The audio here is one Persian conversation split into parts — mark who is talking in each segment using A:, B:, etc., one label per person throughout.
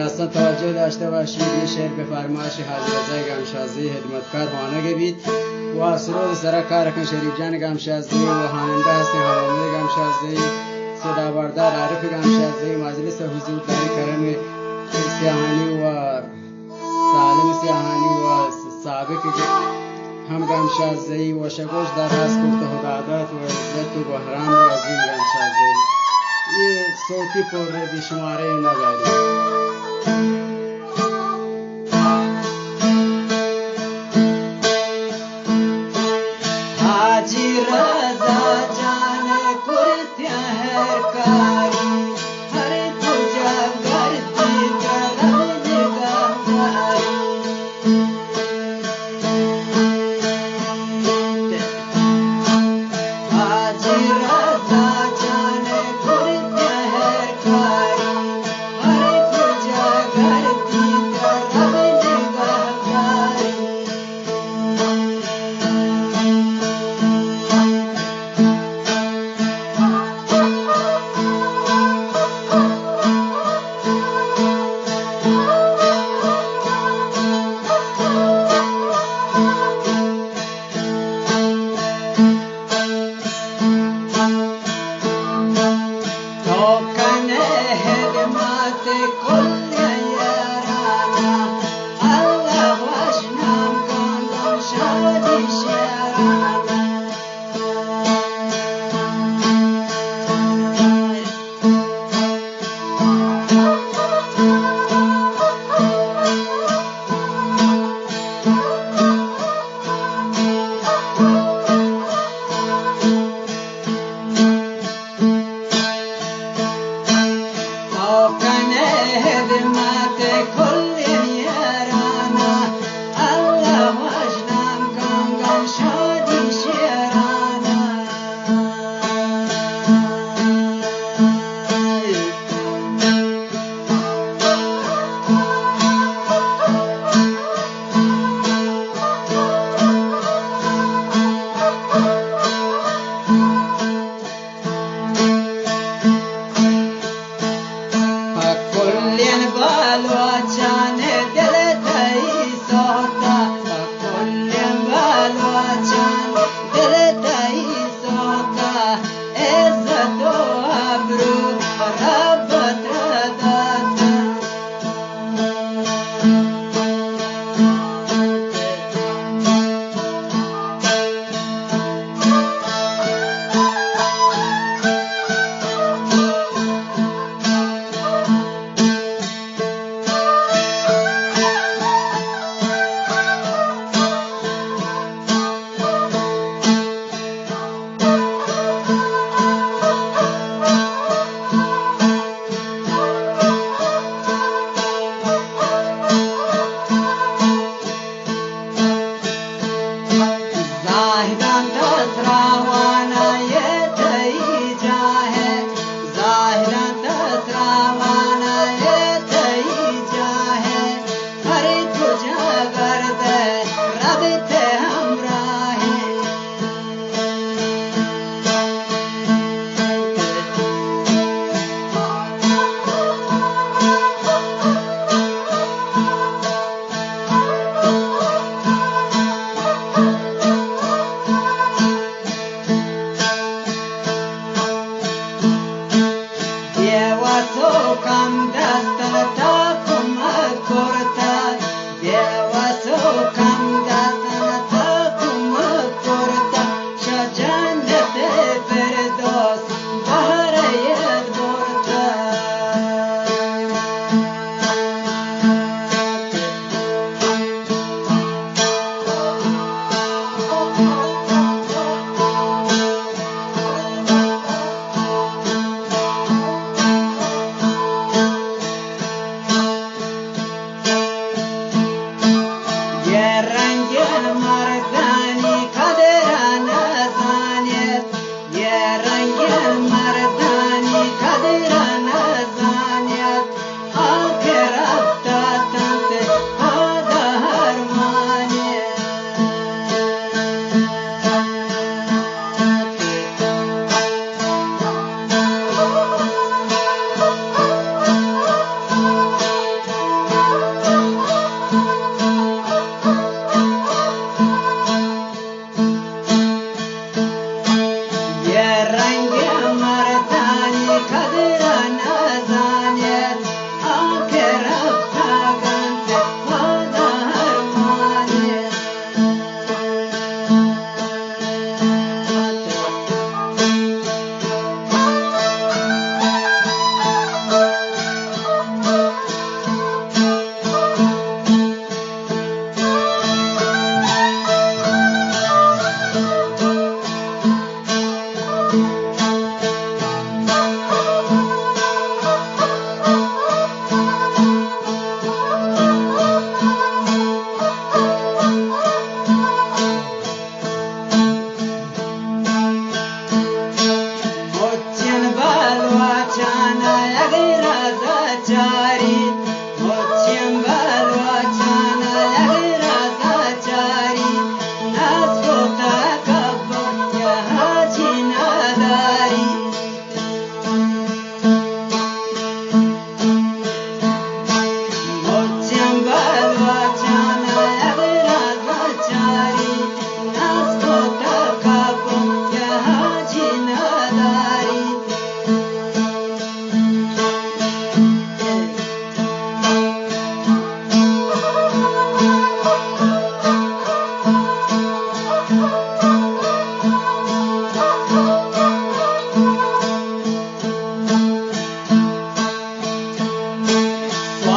A: داستان توجه داشته باشید. این شعر به فرمایش حاجی رضا گمشازی خدمتکار خواننده بید و سرود سرا کارکن شریف جان گمشازی و خواننده هستیم حامد گمشازی، صدا بردار عارف گمشازی، مجلس حضور داری کرم سیاهانی و سالم سیاهانی و سابق هم گمشازی و شگوش در هست گفت خدادت و عزت و بحرام و عظیم گمشازی. یہ صوتی پر بیشماره نداری.
B: حاجی رضا جان کرتیا ہے کاری ہر کجا کرتی کرم نگاہداری. حاجی رضا جان کرتیا ہے کاری ہر کجا کرتی کرم نگاہداری.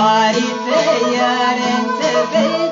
B: عارف يا رنت بيت